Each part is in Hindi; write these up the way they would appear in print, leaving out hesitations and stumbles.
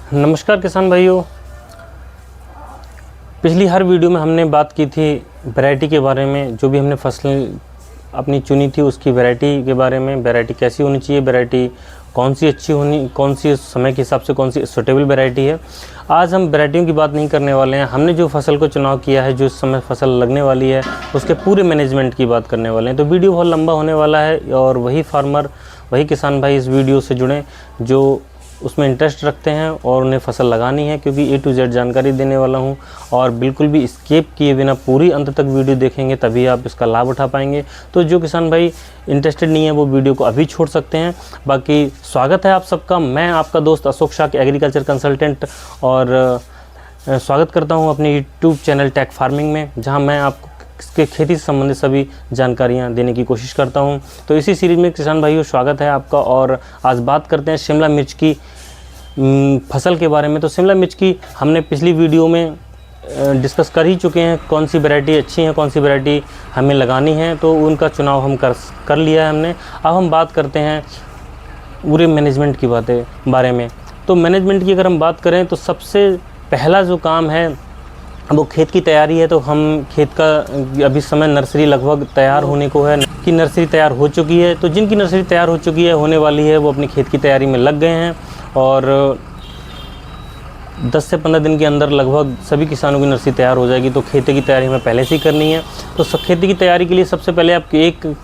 नमस्कार किसान भाइयों। पिछली हर वीडियो में हमने बात की थी वैरायटी के बारे में। जो भी हमने फसलें अपनी चुनी थी उसकी वैरायटी के बारे में, वैरायटी कैसी होनी चाहिए, वैरायटी कौन सी अच्छी होनी, कौन सी समय के हिसाब से कौन सी सूटेबल वैरायटी है। आज हम वैरायटियों की बात नहीं करने वाले हैं। हमने जो फसल को चुनाव किया है, जो इस समय फसल लगने वाली है, उसके पूरे मैनेजमेंट की बात करने वाले हैं। तो वीडियो बहुत लंबा होने वाला है और वही फार्मर, वही किसान भाई इस वीडियो से जुड़ें जो उसमें इंटरेस्ट रखते हैं और उन्हें फसल लगानी है, क्योंकि A to Z जानकारी देने वाला हूं और बिल्कुल भी स्किप किए बिना पूरी अंत तक वीडियो देखेंगे तभी आप इसका लाभ उठा पाएंगे। तो जो किसान भाई इंटरेस्टेड नहीं है वो वीडियो को अभी छोड़ सकते हैं। बाकी स्वागत है आप सबका। मैं आपका दोस्त अशोक शाक्य, एग्रीकल्चर कंसल्टेंट, और स्वागत करता हूँ अपने यूट्यूब चैनल टेक फार्मिंग में, जहाँ मैं आपको इसके खेती से संबंधित सभी जानकारियाँ देने की कोशिश करता हूँ। तो इसी सीरीज़ में किसान भाइयों स्वागत है आपका। और आज बात करते हैं शिमला मिर्च की फसल के बारे में। तो शिमला मिर्च की हमने पिछली वीडियो में डिस्कस कर ही चुके हैं, कौन सी वैरायटी अच्छी है, कौन सी वैरायटी हमें लगानी है। तो उनका चुनाव हम कर लिया है हमने। अब हम बात करते हैं पूरे मैनेजमेंट की बारे में। तो मैनेजमेंट की अगर हम बात करें तो सबसे पहला जो काम है वो खेत की तैयारी है। तो हम खेत का अभी समय नर्सरी लगभग तैयार होने को है कि नर्सरी तैयार हो चुकी है। तो जिनकी नर्सरी तैयार हो चुकी है, होने वाली है, वो अपनी खेत की तैयारी में लग गए हैं और 10 से 15 दिन के अंदर लगभग सभी किसानों की नर्सरी तैयार हो जाएगी। तो खेती की तैयारी हमें पहले से ही करनी है। तो खेती की तैयारी के लिए सबसे पहले आप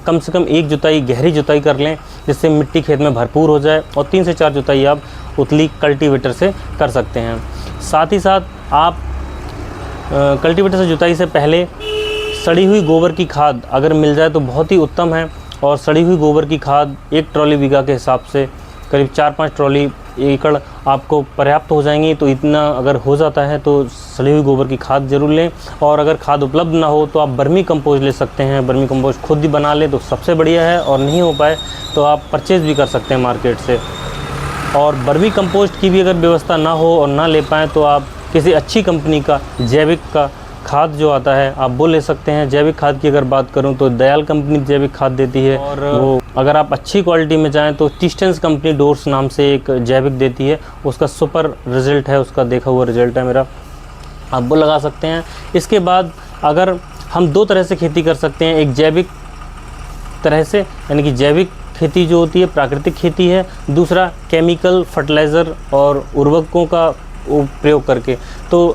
कम से कम एक जुताई, गहरी जुताई कर लें, जिससे मिट्टी खेत में भरपूर हो जाए। और 3 से 4 जुताई आप उतली कल्टीवेटर से कर सकते हैं। साथ ही साथ आप कल्टीवेटर से जुताई से पहले सड़ी हुई गोबर की खाद अगर मिल जाए तो बहुत ही उत्तम है। और सड़ी हुई गोबर की खाद 1 ट्रॉली बीघा के हिसाब से करीब 4-5 ट्रॉली एकड़ आपको पर्याप्त हो जाएंगी। तो इतना अगर हो जाता है तो सड़ी हुई गोबर की खाद ज़रूर लें। और अगर खाद उपलब्ध ना हो तो आप बर्मी कंपोस्ट ले सकते हैं। बर्मी कंपोस्ट खुद ही बना लें तो सबसे बढ़िया है, और नहीं हो पाए तो आप परचेज़ भी कर सकते हैं मार्केट से। और बर्मी कंपोस्ट की भी अगर व्यवस्था ना हो और ना ले पाएँ तो आप किसी अच्छी कंपनी का जैविक का खाद जो आता है आप वो ले सकते हैं। जैविक खाद की अगर बात करूं तो दयाल कंपनी जैविक खाद देती है। और वो अगर आप अच्छी क्वालिटी में जाएं तो टिस्टेंस कंपनी डोर्स नाम से एक जैविक देती है, उसका सुपर रिज़ल्ट है, उसका देखा हुआ रिज़ल्ट है मेरा, आप वो लगा सकते हैं। इसके बाद अगर हम 2 तरह से खेती कर सकते हैं। एक जैविक तरह से, यानी कि जैविक खेती जो होती है प्राकृतिक खेती है। दूसरा केमिकल फर्टिलाइज़र और उर्वरकों का प्रयोग करके। तो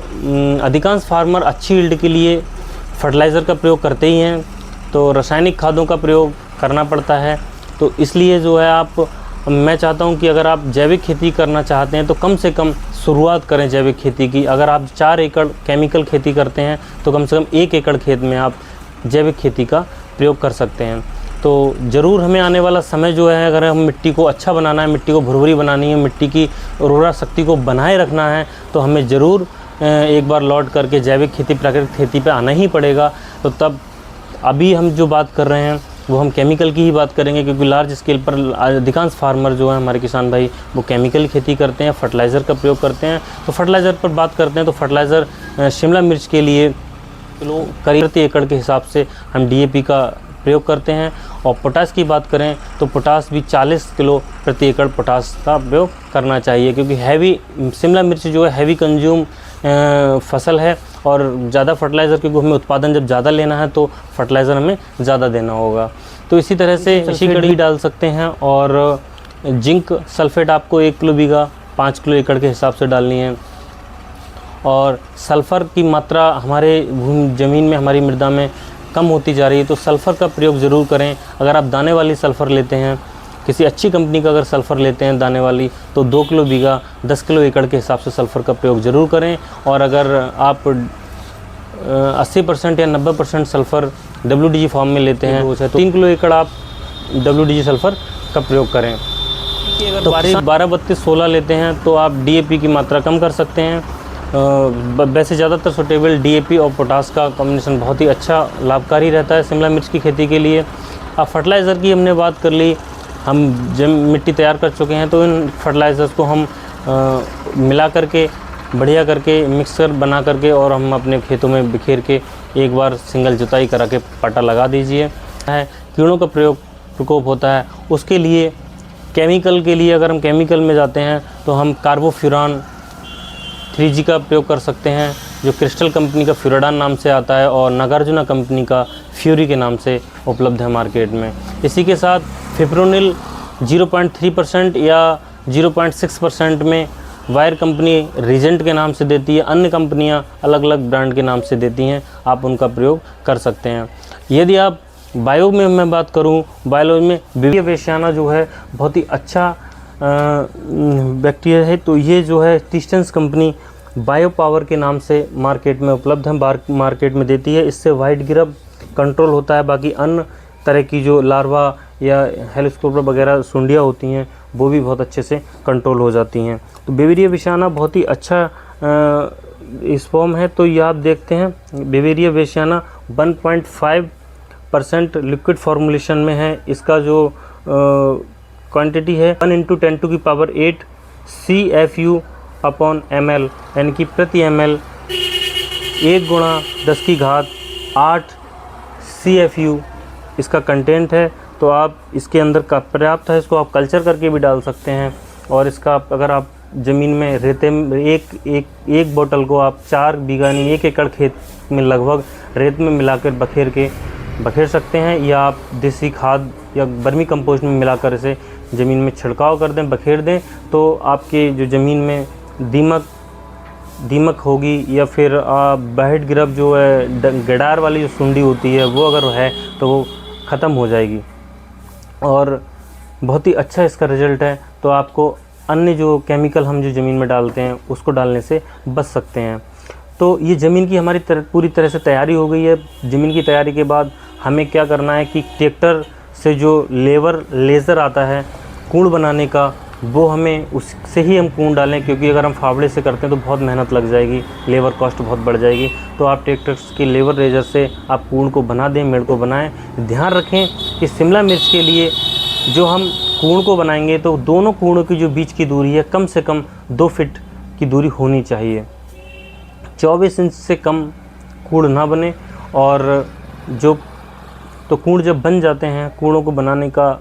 अधिकांश फार्मर अच्छी यील्ड के लिए फर्टिलाइज़र का प्रयोग करते ही हैं, तो रासायनिक खादों का प्रयोग करना पड़ता है। तो इसलिए जो है मैं चाहता हूं कि अगर आप जैविक खेती करना चाहते हैं तो कम से कम शुरुआत करें जैविक खेती की। अगर आप 4 एकड़ केमिकल खेती करते हैं तो कम से कम 1 एकड़ खेत में आप जैविक खेती का प्रयोग कर सकते हैं। तो ज़रूर हमें आने वाला समय जो है, अगर हम मिट्टी को अच्छा बनाना है, मिट्टी को भुरभुरी बनानी है, मिट्टी की उर्वरा शक्ति को बनाए रखना है, तो हमें ज़रूर एक बार लौट करके जैविक खेती, प्राकृतिक खेती पे आना ही पड़ेगा। तो तब अभी हम जो बात कर रहे हैं वो हम केमिकल की ही बात करेंगे, क्योंकि लार्ज स्केल पर अधिकांश फार्मर जो हैं हमारे किसान भाई वो केमिकल खेती करते हैं, फर्टिलाइज़र का प्रयोग करते हैं। तो फर्टिलाइज़र पर बात करते हैं तो फर्टिलाइज़र शिमला मिर्च के लिए करीब प्रति एकड़ के हिसाब से हम DAP का प्रयोग करते हैं। और पोटास की बात करें तो पोटास भी 40 किलो प्रति एकड़ पोटास का प्रयोग करना चाहिए, क्योंकि शिमला मिर्च जो है हैवी कंज्यूम फसल है। और ज़्यादा फर्टिलाइज़र, क्योंकि हमें उत्पादन जब ज़्यादा लेना है तो फर्टिलाइज़र हमें ज़्यादा देना होगा। तो इसी तरह से इसी कड़ी डाल सकते हैं। और जिंक सल्फेट आपको 1 किलो बीघा 5 किलो एकड़ के हिसाब से डालनी है। और सल्फ़र की मात्रा हमारे ज़मीन में, हमारी मृदा में कम होती जा रही है, तो सल्फ़र का प्रयोग ज़रूर करें। अगर आप दाने वाली सल्फ़र लेते हैं, किसी अच्छी कंपनी का अगर सल्फ़र लेते हैं दाने वाली, तो 2 किलो बीघा 10 किलो एकड़ के हिसाब से सल्फ़र का प्रयोग ज़रूर करें। और अगर आप 80% या 90% सल्फ़र WDG फॉर्म में लेते हैं तो 3 किलो एकड़ आप WDG सल्फ़र का प्रयोग करें। तो 12-32-16 लेते हैं तो आप DAP की मात्रा कम कर सकते हैं। वैसे ज़्यादातर सूटेबल DAP और पोटास का कॉम्बिनेशन बहुत ही अच्छा लाभकारी रहता है शिमला मिर्च की खेती के लिए। अब फर्टिलाइज़र की हमने बात कर ली, हम जब मिट्टी तैयार कर चुके हैं तो इन फर्टिलाइज़र्स को हम मिला करके, बढ़िया करके, मिक्सर बना करके और हम अपने खेतों में बिखेर के एक बार सिंगल जुताई करा के पाटा लगा दीजिए। कीड़ों का प्रकोप होता है, उसके लिए केमिकल के लिए अगर हम केमिकल में जाते हैं तो हम कार्बोफ्यूरान 3G का प्रयोग कर सकते हैं, जो क्रिस्टल कंपनी का फ्यूराडान नाम से आता है और नागार्जुना कंपनी का फ्यूरी के नाम से उपलब्ध है मार्केट में। इसी के साथ फिप्रोनिल 0.3% या 0.6% में वायर कंपनी रीजेंट के नाम से देती है, अन्य कंपनियां अलग अलग ब्रांड के नाम से देती हैं, आप उनका प्रयोग कर सकते हैं। यदि आप बायो में मैं बात करूं, बायो में बिविरिया बेसियाना जो है बहुत ही अच्छा बैक्टीरिया है। तो ये जो है टिस्टेंस कंपनी बायो पावर के नाम से मार्केट में उपलब्ध है, मार्केट में देती है। इससे वाइट गिरब कंट्रोल होता है, बाकी अन्य तरह की जो लार्वा या हेलिस्कोपर वगैरह सुंडियाँ होती हैं वो भी बहुत अच्छे से कंट्रोल हो जाती हैं। तो बिविरिया बेसियाना बहुत ही अच्छा स्पर्म है। तो ये आप देखते हैं बिविरिया बेसियाना 1.5% लिक्विड फॉर्मुलेशन में है। इसका जो क्वांटिटी है 1 × 10⁸ CFU/ml, यानी कि प्रति ml 1 × 10⁸ CFU इसका कंटेंट है। तो आप इसके अंदर का पर्याप्त है, इसको आप कल्चर करके भी डाल सकते हैं। और इसका अगर आप ज़मीन में रेते में एक बोतल को आप 4 बीघा यानी 1 एकड़ खेत में लगभग रेत में मिलाकर बखेर सकते हैं, या आप देसी खाद या वर्मी कंपोस्ट में मिलाकर इसे ज़मीन में छिड़काव कर दें, बखेर दें। तो आपके जो ज़मीन में दीमक होगी या फिर बाहिट गिरब जो है गडार वाली जो सुंडी होती है वो अगर है तो वो ख़त्म हो जाएगी और बहुत ही अच्छा इसका रिज़ल्ट है। तो आपको अन्य जो केमिकल हम जो ज़मीन में डालते हैं उसको डालने से बच सकते हैं। तो ये ज़मीन की हमारी पूरी तरह से तैयारी हो गई है। ज़मीन की तैयारी के बाद हमें क्या करना है कि ट्रैक्टर से जो लेज़र आता है कूड़ बनाने का, वो हमें उससे ही हम कूड़ डालें, क्योंकि अगर हम फावड़े से करते हैं तो बहुत मेहनत लग जाएगी, लेबर कॉस्ट बहुत बढ़ जाएगी। तो आप ट्रैक्टर की लेबर रेजर से आप कूड़ को बना दें, मेड़ को बनाएं। ध्यान रखें कि शिमला मिर्च के लिए जो हम कूड़ को बनाएंगे तो दोनों कूड़ों की जो बीच की दूरी है कम से कम 2 फीट की दूरी होनी चाहिए। 24 इंच से कम कूड़ ना बने। और तो कूड़ जब बन जाते हैं, कूड़ों को बनाने का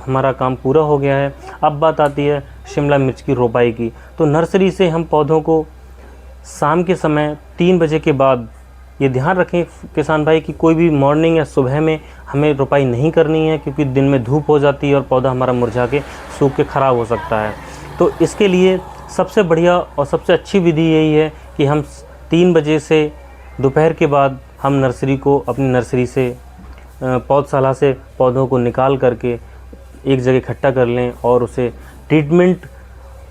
हमारा काम पूरा हो गया है। अब बात आती है शिमला मिर्च की रोपाई की। तो नर्सरी से हम पौधों को शाम के समय 3 बजे के बाद, ये ध्यान रखें किसान भाई कि कोई भी मॉर्निंग या सुबह में हमें रोपाई नहीं करनी है, क्योंकि दिन में धूप हो जाती है और पौधा हमारा मुरझा के सूख के ख़राब हो सकता है। तो इसके लिए सबसे बढ़िया और सबसे अच्छी विधि यही है कि हम 3 बजे से दोपहर के बाद हम अपनी नर्सरी से पौधशाला से पौधों को निकाल करके एक जगह इकट्ठा कर लें और उसे ट्रीटमेंट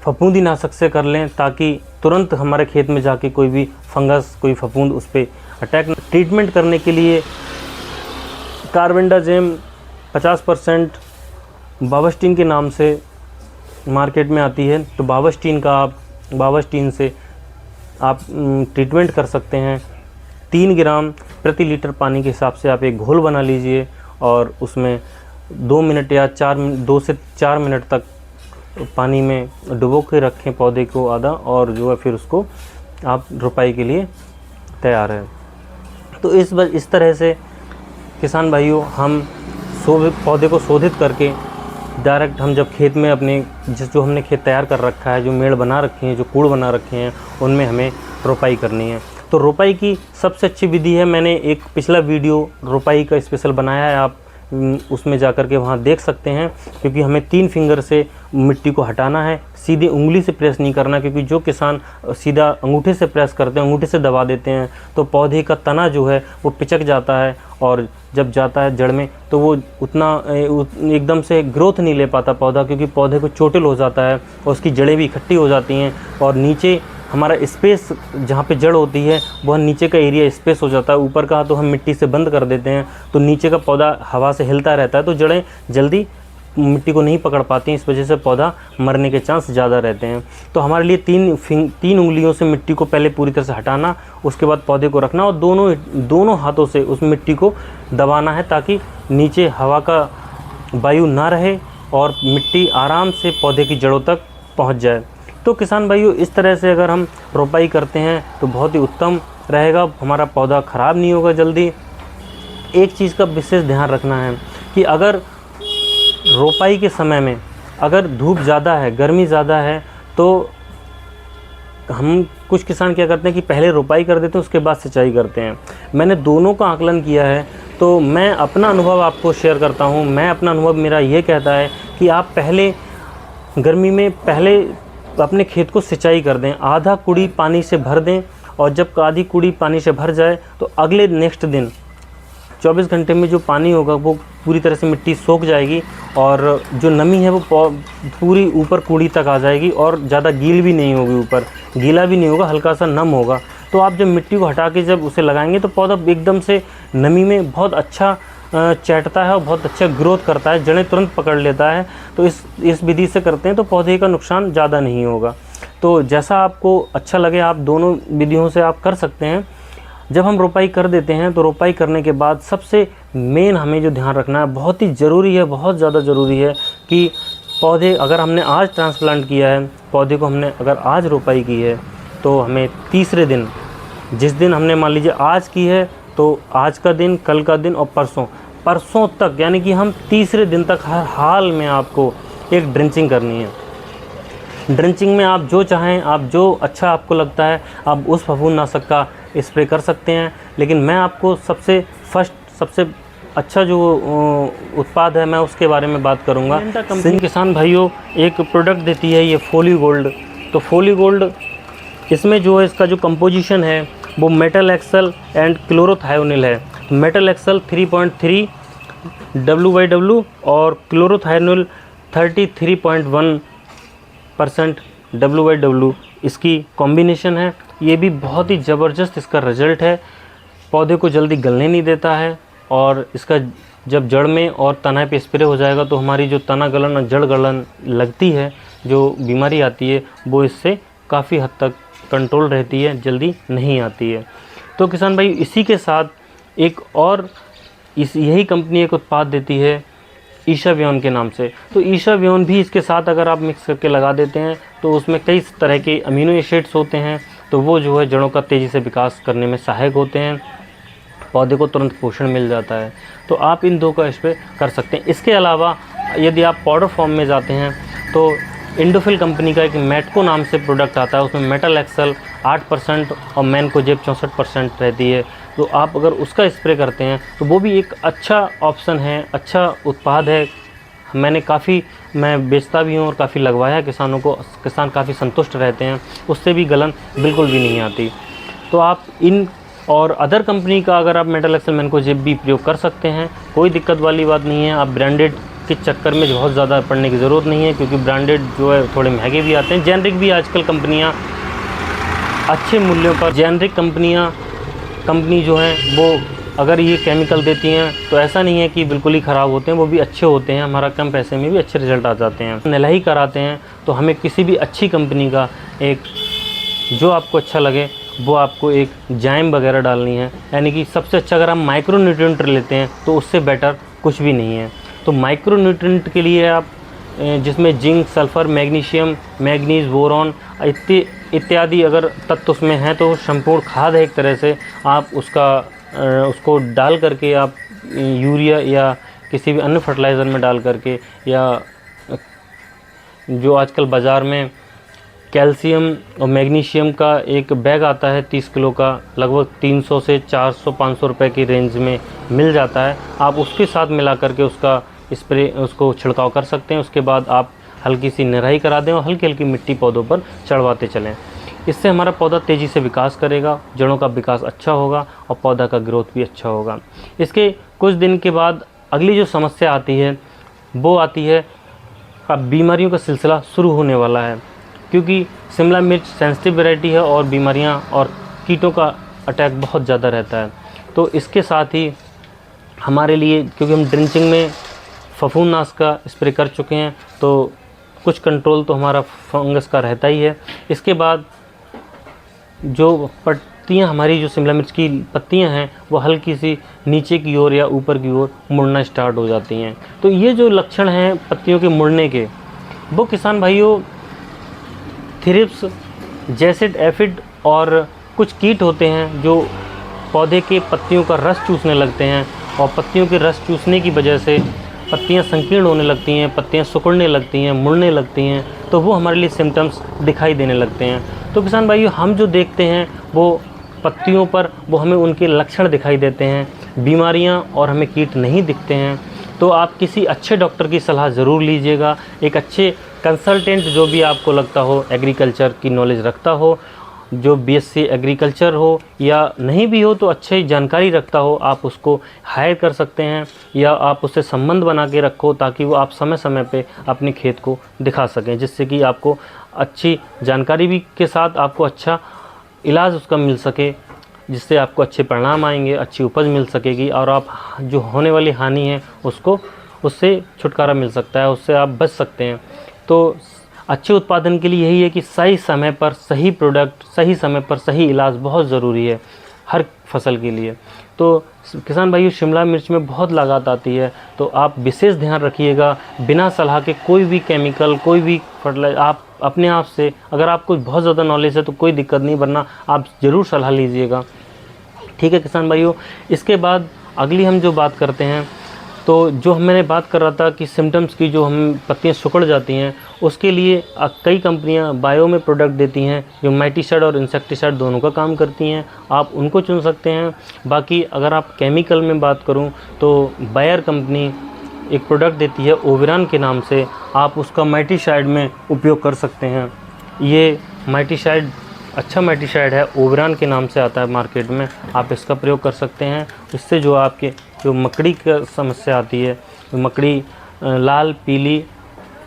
फफूंदीनाशक से कर लें, ताकि तुरंत हमारे खेत में जाके कोई भी फंगस, कोई फफूंद उस पर अटैक। ट्रीटमेंट करने के लिए कार्बेंडाजेम 50% बावस्टीन के नाम से मार्केट में आती है। तो बावस्टीन से आप ट्रीटमेंट कर सकते हैं। 3 ग्राम प्रति लीटर पानी के हिसाब से आप एक घोल बना लीजिए और उसमें 2 मिनट या 2 से 4 मिनट तक पानी में डुबो के रखें पौधे को आधा, और जो है फिर उसको आप रोपाई के लिए तैयार है। तो इस तरह से किसान भाइयों हम पौधे को शोधित करके डायरेक्ट हम जब खेत में अपने जो हमने खेत तैयार कर रखा है, जो मेड़ बना रखे हैं, जो कूड़ बना रखे हैं, उनमें हमें रोपाई करनी है। तो रोपाई की सबसे अच्छी विधि है, मैंने एक पिछला वीडियो रोपाई का स्पेशल बनाया है, आप उसमें जाकर के वहाँ देख सकते हैं। क्योंकि हमें 3 फिंगर से मिट्टी को हटाना है, सीधे उंगली से प्रेस नहीं करना, क्योंकि जो किसान सीधा अंगूठे से प्रेस करते हैं, अंगूठे से दबा देते हैं, तो पौधे का तना जो है वो पिचक जाता है और जब जाता है जड़ में तो वो उतना एकदम से ग्रोथ नहीं ले पाता पौधा, क्योंकि पौधे को चोटिल हो जाता है और उसकी जड़ें भी इकट्ठी हो जाती हैं और नीचे हमारा स्पेस जहाँ पे जड़ होती है वह नीचे का एरिया स्पेस हो जाता है। ऊपर का तो हम मिट्टी से बंद कर देते हैं, तो नीचे का पौधा हवा से हिलता रहता है, तो जड़ें जल्दी मिट्टी को नहीं पकड़ पाती, इस वजह से पौधा मरने के चांस ज़्यादा रहते हैं। तो हमारे लिए 3 उंगलियों से मिट्टी को पहले पूरी तरह से हटाना, उसके बाद पौधे को रखना और दोनों हाथों से उस मिट्टी को दबाना है, ताकि नीचे हवा का वायु ना रहे और मिट्टी आराम से पौधे की जड़ों तक पहुँच जाए। तो किसान भाइयों इस तरह से अगर हम रोपाई करते हैं तो बहुत ही उत्तम रहेगा, हमारा पौधा ख़राब नहीं होगा जल्दी। एक चीज़ का विशेष ध्यान रखना है कि अगर रोपाई के समय में अगर धूप ज़्यादा है, गर्मी ज़्यादा है, तो हम कुछ किसान क्या करते हैं कि पहले रोपाई कर देते हैं, उसके बाद सिंचाई करते हैं। मैंने दोनों का आकलन किया है, तो मैं अपना अनुभव आपको शेयर करता हूँ। मैं अपना अनुभव मेरा ये कहता है कि आप पहले गर्मी में पहले अपने खेत को सिंचाई कर दें, आधा कुड़ी पानी से भर दें, और जब आधी कुड़ी पानी से भर जाए तो अगले नेक्स्ट दिन 24 घंटे में जो पानी होगा वो पूरी तरह से मिट्टी सोख जाएगी और जो नमी है वो पूरी ऊपर कुड़ी तक आ जाएगी और ज़्यादा गील भी नहीं होगी, ऊपर गीला भी नहीं होगा, हल्का सा नम होगा। तो आप जब मिट्टी को हटा के जब उसे लगाएंगे तो पौधा एकदम से नमी में बहुत अच्छा चैटता है और बहुत अच्छा ग्रोथ करता है, जड़ें तुरंत पकड़ लेता है। तो इस विधि से करते हैं तो पौधे का नुकसान ज़्यादा नहीं होगा। तो जैसा आपको अच्छा लगे आप दोनों विधियों से आप कर सकते हैं। जब हम रोपाई कर देते हैं तो रोपाई करने के बाद सबसे मेन हमें जो ध्यान रखना है, बहुत ही ज़रूरी है, बहुत ज़्यादा ज़रूरी है कि पौधे अगर हमने आज ट्रांसप्लांट किया है, पौधे को हमने अगर आज रोपाई की है तो हमें तीसरे दिन, जिस दिन हमने मान लीजिए आज की है तो आज का दिन, कल का दिन और परसों तक, यानी कि हम तीसरे दिन तक हर हाल में आपको एक ड्रिंचिंग करनी है। ड्रिंचिंग में आप जो चाहें, आप जो अच्छा आपको लगता है आप उस फफूंदनाशक का स्प्रे कर सकते हैं। लेकिन मैं आपको सबसे अच्छा जो उत्पाद है मैं उसके बारे में बात करूंगा। कंपनी किसान भाइयों एक प्रोडक्ट देती है ये फोली गोल्ड। तो फोली गोल्ड इसमें जो है इसका जो कंपोजिशन है वो मेटल एक्सल एंड क्लोरोथायोनिल है। मेटल एक्सल 3.3 WY/W और क्लोरोथायोनिल 33.1% WY/W इसकी कॉम्बिनेशन है। ये भी बहुत ही ज़बरदस्त इसका रिज़ल्ट है, पौधे को जल्दी गलने नहीं देता है और इसका जब जड़ में और तना पे स्प्रे हो जाएगा तो हमारी जो तना गलन और जड़ गलन लगती है, जो बीमारी आती है, वो इससे काफ़ी हद तक कंट्रोल रहती है, जल्दी नहीं आती है। तो किसान भाई इसी के साथ एक और यही कंपनी एक उत्पाद देती है ईशावियोन के नाम से। तो ईशावियोन भी इसके साथ अगर आप मिक्स करके लगा देते हैं तो उसमें कई तरह के अमीनो एसिड्स होते हैं, तो वो जो है जड़ों का तेज़ी से विकास करने में सहायक होते हैं, पौधे को तुरंत पोषण मिल जाता है। तो आप इन दो का स्प्रे कर सकते हैं। इसके अलावा यदि आप पाउडर फॉर्म में जाते हैं तो इंडोफिल कंपनी का एक मेटको नाम से प्रोडक्ट आता है, उसमें मेटल एक्सल 8% और मैनकोजेब 64% रहती है। तो आप अगर उसका स्प्रे करते हैं तो वो भी एक अच्छा ऑप्शन है, अच्छा उत्पाद है। मैं बेचता भी हूँ और काफ़ी लगवाया है किसानों को, किसान काफ़ी संतुष्ट रहते हैं, उससे भी गलन बिल्कुल भी नहीं आती। तो आप इन और अदर कंपनी का अगर आप मेटल एक्सल मैनकोजेब भी प्रयोग कर सकते हैं, कोई दिक्कत वाली बात नहीं है। आप ब्रांडेड के चक्कर में बहुत ज़्यादा पड़ने की ज़रूरत नहीं है, क्योंकि ब्रांडेड जो है थोड़े महंगे भी आते हैं। जेनरिक भी आजकल कंपनियां अच्छे मूल्यों पर, जेनरिक कंपनी जो है वो अगर ये केमिकल देती हैं तो ऐसा नहीं है कि बिल्कुल ही ख़राब होते हैं, वो भी अच्छे होते हैं, हमारा कम पैसे में भी अच्छे रिज़ल्ट आ जाते हैं। नलाही कराते हैं तो हमें किसी भी अच्छी कंपनी का एक जो आपको अच्छा लगे वो आपको एक जाइम वगैरह डालनी है, यानी कि सबसे अच्छा अगर हम माइक्रो न्यूट्रिएंट लेते हैं तो उससे बेटर कुछ भी नहीं है। तो माइक्रो न्यूट्रिएंट के लिए आप जिसमें zinc, sulphur, magnesium, manganese, boron इत्यादि अगर तत्व उसमें हैं तो संपूर्ण खाद है एक तरह से। आप उसको डाल करके आप यूरिया या किसी भी अन्य फर्टिलाइज़र में डाल करके, या जो आजकल बाज़ार में कैल्शियम और मैग्नीशियम का एक बैग आता है 30 किलो का, लगभग 300 से 400-500 रुपए की रेंज में मिल जाता है। आप उसके साथ मिला करके उसको छिड़काव कर सकते हैं। उसके बाद आप हल्की सी निराई करा दें और हल्की हल्की मिट्टी पौधों पर चढ़वाते चलें। इससे हमारा पौधा तेज़ी से विकास करेगा, जड़ों का विकास अच्छा होगा और पौधा का ग्रोथ भी अच्छा होगा। इसके कुछ दिन के बाद अगली जो समस्या आती है वो आती है, अब बीमारियों का सिलसिला शुरू होने वाला है, क्योंकि शिमला मिर्च सेंसिटिव वैरायटी है और बीमारियां और कीटों का अटैक बहुत ज़्यादा रहता है। तो इसके साथ ही हमारे लिए, क्योंकि हम ड्रिंचिंग में फफूंदनाशक का स्प्रे कर चुके हैं, तो कुछ कंट्रोल तो हमारा फंगस का रहता ही है। इसके बाद जो पत्तियां, हमारी जो शिमला मिर्च की पत्तियां हैं वो हल्की सी नीचे की ओर या ऊपर की ओर मुड़ना स्टार्ट हो जाती हैं। तो ये जो लक्षण हैं पत्तियों के मुड़ने के, वो किसान भाइयों थ्रिप्स, जैसिड, एफिड और कुछ कीट होते हैं जो पौधे के पत्तियों का रस चूसने लगते हैं, और पत्तियों के रस चूसने की वजह से पत्तियां संकीर्ण होने लगती हैं, पत्तियां सिकुड़ने लगती हैं, मुड़ने लगती हैं। तो वो हमारे लिए सिम्टम्स दिखाई देने लगते हैं। तो किसान भाइयों, हम जो देखते हैं वो पत्तियों पर वो हमें उनके लक्षण दिखाई देते हैं, बीमारियां और हमें कीट नहीं दिखते हैं। तो आप किसी अच्छे डॉक्टर की सलाह ज़रूर लीजिएगा, एक अच्छे कंसल्टेंट जो भी आपको लगता हो एग्रीकल्चर की नॉलेज रखता हो, जो बीएससी एग्रीकल्चर हो या नहीं भी हो तो अच्छी जानकारी रखता हो, आप उसको हायर कर सकते हैं या आप उससे संबंध बना के रखो ताकि वो आप समय समय पे अपने खेत को दिखा सकें, जिससे कि आपको अच्छी जानकारी भी के साथ आपको अच्छा इलाज उसका मिल सके, जिससे आपको अच्छे परिणाम आएंगे, अच्छी उपज मिल सकेगी और आप जो होने वाली हानि है उससे छुटकारा मिल सकता है, उससे आप बच सकते हैं। तो अच्छे उत्पादन के लिए यही है कि सही समय पर सही प्रोडक्ट, सही समय पर सही इलाज बहुत ज़रूरी है हर फसल के लिए। तो किसान भाइयों, शिमला मिर्च में बहुत लागत आती है, तो आप विशेष ध्यान रखिएगा। बिना सलाह के कोई भी केमिकल, कोई भी फर्टिलाइजर आप अपने आप से, अगर आपको बहुत ज़्यादा नॉलेज है तो कोई दिक्कत नहीं, वरना आप ज़रूर सलाह लीजिएगा। ठीक है किसान भाइयों, इसके बाद अगली हम जो बात करते हैं, तो जो मैंने बात कर रहा था कि सिम्टम्स की, जो हम पत्तियां सिकुड़ जाती हैं, उसके लिए कई कंपनियां बायो में प्रोडक्ट देती हैं जो माइटिसाइड और इंसेक्टिसाइड दोनों का काम करती हैं, आप उनको चुन सकते हैं। बाकी अगर आप केमिकल में बात करूं तो बायर कंपनी एक प्रोडक्ट देती है ओविरान के नाम से, आप उसका माइटिसाइड में उपयोग कर सकते हैं। ये माइटिसाइड अच्छा माइटिसाइड है, ओविरान के नाम से आता है मार्केट में, आप इसका प्रयोग कर सकते हैं। इससे जो आपके जो मकड़ी का समस्या आती है, तो मकड़ी लाल, पीली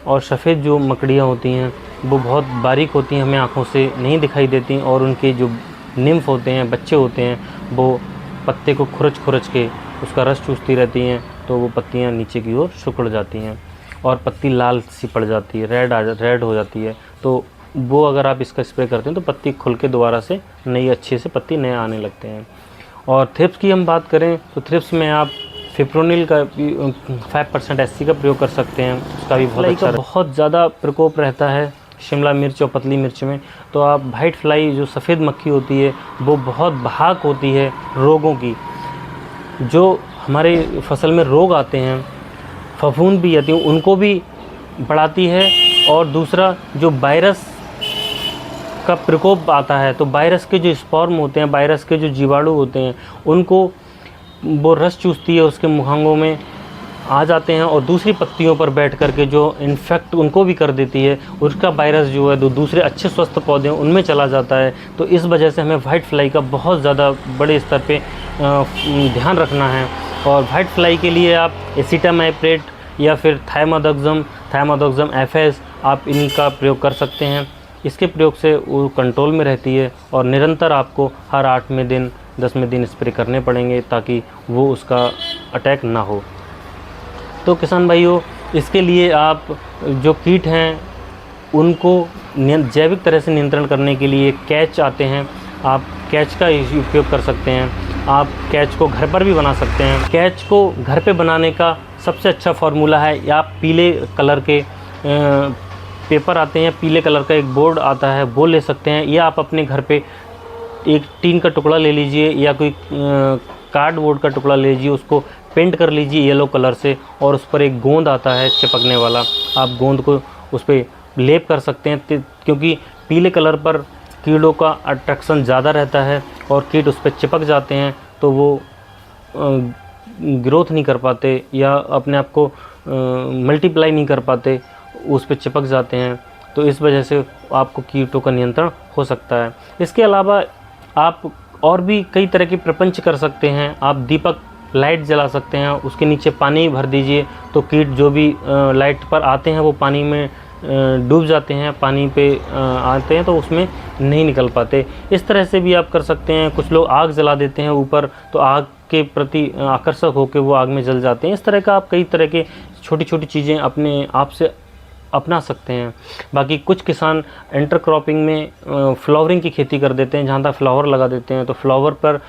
और सफ़ेद जो मकड़ियाँ होती हैं वो बहुत बारीक होती हैं, हमें आँखों से नहीं दिखाई देती, और उनके जो निम्फ होते हैं, बच्चे होते हैं, वो पत्ते को खुरच के उसका रस चूसती रहती हैं, तो वो पत्तियाँ नीचे की ओर सिकुड़ जाती हैं और पत्ती लाल सी पड़ जाती है, रेड हो जाती है। तो वो अगर आप इसका स्प्रे करते हैं तो पत्ती खुल के दोबारा से नई अच्छे से पत्ती नए आने लगते हैं। और थ्रिप्स की हम बात करें तो थ्रिप्स में आप फिप्रोनिल का 5% SC का प्रयोग कर सकते हैं, उसका भी बहुत अच्छा, बहुत ज़्यादा प्रकोप रहता है शिमला मिर्च और पतली मिर्च में। तो आप वाइट फ्लाई जो सफ़ेद मक्खी होती है वो बहुत भाग होती है रोगों की, जो हमारे फसल में रोग आते हैं, फफूंद भी आती हैं, उनको भी बढ़ाती है। और दूसरा जो वायरस का प्रकोप आता है, तो वायरस के जो स्पॉर्म होते हैं, वायरस के जो जीवाणु होते हैं, उनको वो रस चूसती है, उसके मुहांगों में आ जाते हैं और दूसरी पत्तियों पर बैठ करके जो इन्फेक्ट उनको भी कर देती है, उसका वायरस जो है दूसरे अच्छे स्वस्थ पौधे हैं उनमें चला जाता है। तो इस वजह से हमें वाइट फ्लाई का बहुत ज़्यादा बड़े स्तर पे ध्यान रखना है। और वाइट फ्लाई के लिए आप एसिटामाइप्रेट या फिर थाइमोडोक्सम FS आप इनका प्रयोग कर सकते हैं। इसके प्रयोग से वो कंट्रोल में रहती है और निरंतर आपको हर 8वें दिन 10वें दिन स्प्रे करने पड़ेंगे ताकि वो उसका अटैक ना हो। तो किसान भाइयों, इसके लिए आप जो कीट हैं उनको जैविक तरह से नियंत्रण करने के लिए कैच आते हैं, आप कैच का उपयोग कर सकते हैं। आप कैच को घर पर भी बना सकते हैं। कैच को घर पे बनाने का सबसे अच्छा फार्मूला है, या आप पीले कलर के पेपर आते हैं, पीले कलर का एक बोर्ड आता है वो ले सकते हैं, या आप अपने घर पे एक टीन का टुकड़ा ले लीजिए या कोई कार्डबोर्ड का टुकड़ा ले लीजिए, उसको पेंट कर लीजिए येलो कलर से, और उस पर एक गोंद आता है चिपकने वाला, आप गोंद को उस पर लेप कर सकते हैं, क्योंकि पीले कलर पर कीड़ों का अट्रैक्शन ज़्यादा रहता है और कीट उस पर चिपक जाते हैं, तो वो ग्रोथ नहीं कर पाते या अपने आप को मल्टीप्लाई नहीं कर पाते, उस पर चिपक जाते हैं। तो इस वजह से आपको कीटों का नियंत्रण हो सकता है। इसके अलावा आप और भी कई तरह के प्रपंच कर सकते हैं। आप दीपक लाइट जला सकते हैं, उसके नीचे पानी भर दीजिए, तो कीट जो भी लाइट पर आते हैं वो पानी में डूब जाते हैं, पानी पे आते हैं तो उसमें नहीं निकल पाते। इस तरह से भी आप कर सकते हैं। कुछ लोग आग जला देते हैं ऊपर, तो आग के प्रति आकर्षक होकर वो आग में जल जाते हैं। इस तरह का आप कई तरह के छोटी छोटी चीज़ें अपने आप से अपना सकते हैं। बाकी कुछ किसान इंटरक्रॉपिंग में फ्लावरिंग की खेती कर देते हैं, जहाँ तक फ्लावर लगा देते हैं, तो फ्लावर पर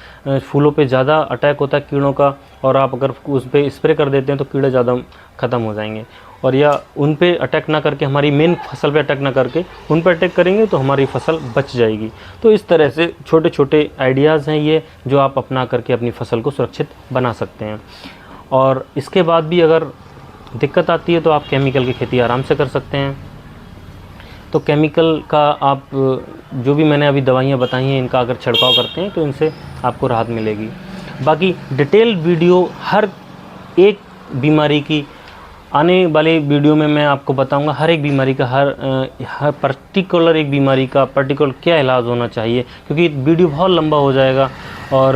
फूलों पे ज़्यादा अटैक होता है कीड़ों का, और आप अगर उस पर स्प्रे कर देते हैं तो कीड़े ज़्यादा ख़त्म हो जाएंगे। और या उन पे अटैक ना करके, हमारी मेन फसल पे अटैक ना करके उन पर अटैक करेंगे तो हमारी फसल बच जाएगी। तो इस तरह से छोटे छोटे आइडियाज़ हैं ये, जो आप अपना करके अपनी फसल को सुरक्षित बना सकते हैं। और इसके बाद भी अगर दिक्कत आती है तो आप केमिकल की खेती आराम से कर सकते हैं। तो केमिकल का आप जो भी मैंने अभी दवाइयाँ बताई हैं इनका अगर छिड़काव करते हैं तो इनसे आपको राहत मिलेगी। बाकी डिटेल वीडियो हर एक बीमारी की आने वाले वीडियो में मैं आपको बताऊंगा, हर एक बीमारी का हर पर्टिकुलर एक बीमारी का पर्टिकुलर क्या इलाज होना चाहिए, क्योंकि वीडियो बहुत लंबा हो जाएगा और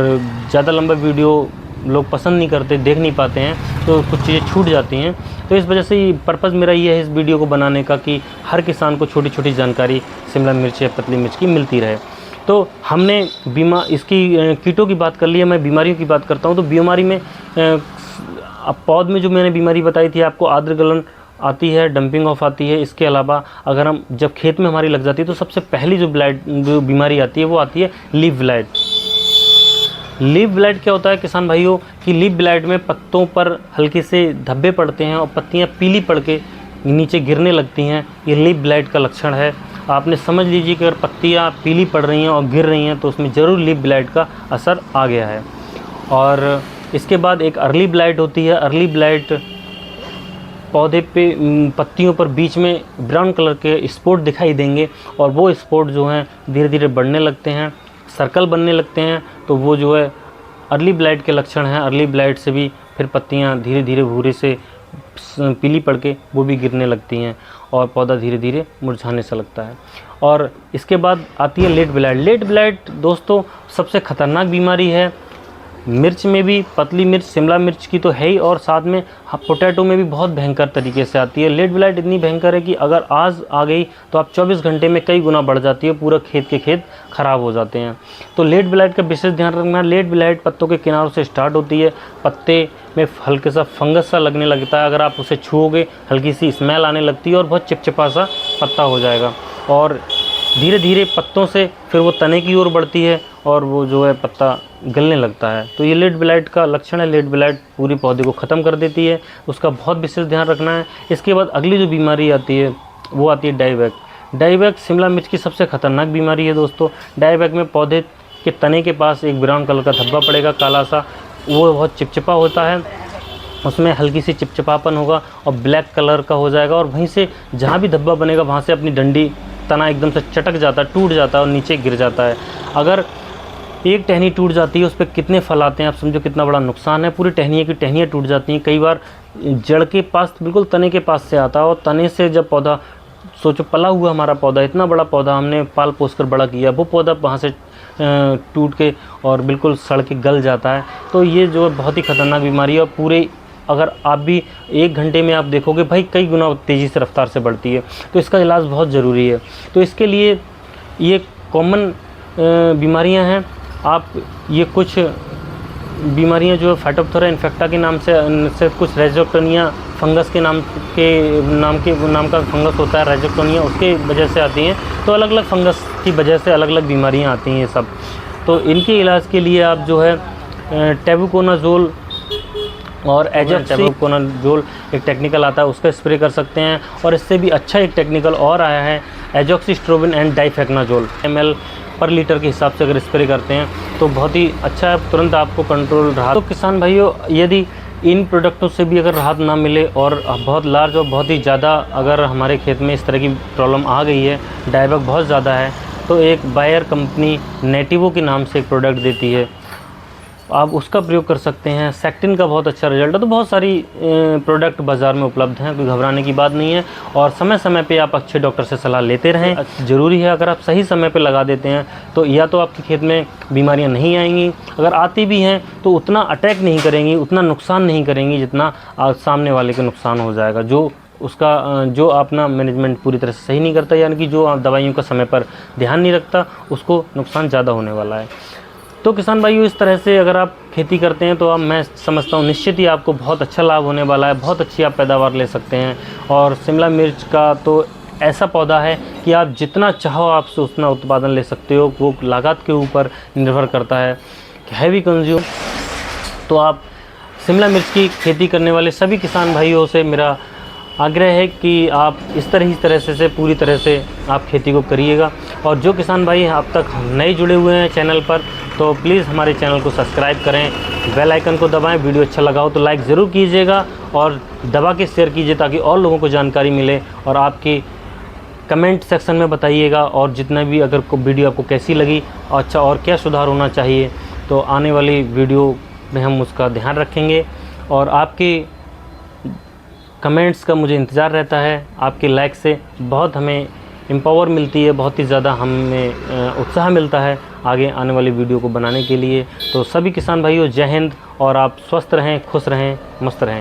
ज़्यादा लंबा वीडियो लोग पसंद नहीं करते, देख नहीं पाते हैं, तो कुछ चीज़ें छूट जाती हैं। तो इस वजह से पर्पज़ मेरा ये है इस वीडियो को बनाने का कि हर किसान को छोटी छोटी जानकारी शिमला मिर्च या पतली मिर्च की मिलती रहे। तो हमने इसकी कीटों की बात कर ली है, मैं बीमारियों की बात करता हूँ। तो बीमारी में अब पौध में जो मैंने बीमारी बताई थी आपको, आद्र गलन आती है, डंपिंग ऑफ आती है। इसके अलावा अगर हम जब खेत में हमारी लग जाती है तो सबसे पहली जो बीमारी आती है वो आती है लीफ ब्लाइट। लीफ ब्लाइट क्या होता है किसान भाइयों कि लीफ ब्लाइट में पत्तों पर हल्के से धब्बे पड़ते हैं और पत्तियां पीली पड़ के नीचे गिरने लगती हैं। ये लीफ ब्लाइट का लक्षण है। आपने समझ लीजिए कि अगर पत्तियां पीली पड़ रही हैं और गिर रही हैं तो उसमें ज़रूर लीफ ब्लाइट का असर आ गया है। और इसके बाद एक अर्ली ब्लाइट होती है। अर्ली ब्लाइट पौधे पे पत्तियों पर बीच में ब्राउन कलर के स्पॉट दिखाई देंगे और वो स्पॉट जो हैं धीरे धीरे बढ़ने लगते हैं, सर्कल बनने लगते हैं। तो वो जो है अर्ली ब्लाइट के लक्षण हैं। अर्ली ब्लाइट से भी फिर पत्तियां धीरे धीरे भूरे से पीली पड़ के वो भी गिरने लगती हैं और पौधा धीरे धीरे मुरझाने सा लगता है। और इसके बाद आती है लेट ब्लाइट। लेट ब्लाइट दोस्तों सबसे ख़तरनाक बीमारी है। मिर्च में भी, पतली मिर्च शिमला मिर्च की तो है ही, और साथ में पोटैटो में भी बहुत भयंकर तरीके से आती है। लेट ब्लाइट इतनी भयंकर है कि अगर आज आ गई तो आप 24 घंटे में कई गुना बढ़ जाती है, पूरा खेत के खेत ख़राब हो जाते हैं। तो लेट ब्लाइट का विशेष ध्यान रखना है। लेट ब्लाइट पत्तों के किनारों से स्टार्ट होती है, पत्ते में हल्के सा फंगस सा लगने लगता है, अगर आप उसे छूओगे हल्की सी स्मेल आने लगती है और बहुत चिपचिपा सा पत्ता हो जाएगा। और धीरे धीरे पत्तों से फिर वो तने की ओर बढ़ती है और वो जो है पत्ता गलने लगता है। तो ये लेट ब्लाइट का लक्षण है। लेट ब्लाइट पूरी पौधे को ख़त्म कर देती है, उसका बहुत विशेष ध्यान रखना है। इसके बाद अगली जो बीमारी आती है वो आती है डाईबैक। डाईबैक शिमला मिर्च की सबसे ख़तरनाक बीमारी है दोस्तों। डाईबैक में पौधे के तने के पास एक ब्राउन कलर का धब्बा पड़ेगा, काला सा, वो बहुत चिपचिपा होता है, उसमें हल्की सी चिपचिपापन होगा और ब्लैक कलर का हो जाएगा। और वहीं से जहाँ भी धब्बा बनेगा वहाँ से अपनी डंडी तना एकदम से चटक जाता है, टूट जाता है और नीचे गिर जाता है। अगर एक टहनी टूट जाती है उस पर कितने फल आते हैं आप समझो कितना बड़ा नुकसान है। पूरी टहनियों की टहनियाँ टूट जाती हैं। कई बार जड़ के पास बिल्कुल तने के पास से आता है और तने से जब पौधा, सोचो पला हुआ हमारा पौधा, इतना बड़ा पौधा हमने पाल पोस कर बड़ा किया, वो पौधा वहाँ से टूट के और बिल्कुल सड़ के गल जाता है। तो ये जो बहुत ही ख़तरनाक बीमारी है और पूरे अगर आप भी 1 घंटे में आप देखोगे भाई कई गुना तेज़ी से रफ्तार से बढ़ती है। तो इसका इलाज बहुत ज़रूरी है। तो इसके लिए ये कॉमन बीमारियां हैं। आप ये कुछ बीमारियां जो है फाइटोप्थोरा इन्फेक्टा के नाम से कुछ रेजोक्टोनिया फंगस के नाम का फंगस होता है रेजोक्टोनिया, उसके वजह से आती हैं। तो अलग अलग फंगस की वजह से अलग अलग बीमारियां आती हैं ये सब। तो इनके इलाज के लिए आप जो है टेबुकोनाजोल और एजॉक्सिकोनाजोल एक टेक्निकल आता है उसका स्प्रे कर सकते हैं। और इससे भी अच्छा एक टेक्निकल और आया है एजॉक्सिस्ट्रोबिन एंड डाइफेक्नाजोल ml पर लीटर के हिसाब से अगर स्प्रे करते हैं तो बहुत ही अच्छा है, तुरंत आपको कंट्रोल रहा। तो किसान भाइयों यदि इन प्रोडक्टों से भी अगर राहत ना मिले और बहुत लार्ज और बहुत ही ज़्यादा अगर हमारे खेत में इस तरह की प्रॉब्लम आ गई है, डायबैक बहुत ज़्यादा है, तो एक बायर कंपनी नेटिवो के नाम से एक प्रोडक्ट देती है, आप उसका प्रयोग कर सकते हैं। सेक्टिन का बहुत अच्छा रिजल्ट है। तो बहुत सारी प्रोडक्ट बाज़ार में उपलब्ध हैं, कोई घबराने की बात नहीं है। और समय समय पे आप अच्छे डॉक्टर से सलाह लेते रहें, ज़रूरी है। अगर आप सही समय पे लगा देते हैं तो या तो आपके खेत में बीमारियां नहीं आएंगी, अगर आती भी हैं तो उतना अटैक नहीं करेंगी, उतना नुकसान नहीं करेंगी जितना सामने वाले के नुकसान हो जाएगा, जो अपना मैनेजमेंट पूरी तरह से सही नहीं करता, यानी कि जो दवाइयों का समय पर ध्यान नहीं रखता, उसको नुकसान ज़्यादा होने वाला है। तो किसान भाइयों इस तरह से अगर आप खेती करते हैं तो मैं समझता हूँ निश्चित ही आपको बहुत अच्छा लाभ होने वाला है, बहुत अच्छी आप पैदावार ले सकते हैं। और शिमला मिर्च का तो ऐसा पौधा है कि आप जितना चाहो आपसे उतना उत्पादन ले सकते हो, वो लागत के ऊपर निर्भर करता है, हैवी कंज्यूम। तो आप शिमला मिर्च की खेती करने वाले सभी किसान भाइयों से मेरा आग्रह है कि आप इस तरह से पूरी तरह से आप खेती को करिएगा। और जो किसान भाई अब तक नए जुड़े हुए हैं चैनल पर तो प्लीज़ हमारे चैनल को सब्सक्राइब करें, बेल आइकन को दबाएं। वीडियो अच्छा लगा हो तो लाइक ज़रूर कीजिएगा और दबा के शेयर कीजिए ताकि और लोगों को जानकारी मिले और आपकी कमेंट सेक्शन में बताइएगा, और जितना भी अगर वीडियो आपको कैसी लगी, अच्छा और क्या सुधार होना चाहिए, तो आने वाली वीडियो में हम उसका ध्यान रखेंगे। और आपके कमेंट्स का मुझे इंतज़ार रहता है। आपके लाइक से बहुत हमें एम्पावर मिलती है, बहुत ही ज़्यादा हमें उत्साह मिलता है आगे आने वाली वीडियो को बनाने के लिए। तो सभी किसान भाइयों, जय हिंद, और आप स्वस्थ रहें, खुश रहें, मस्त रहें।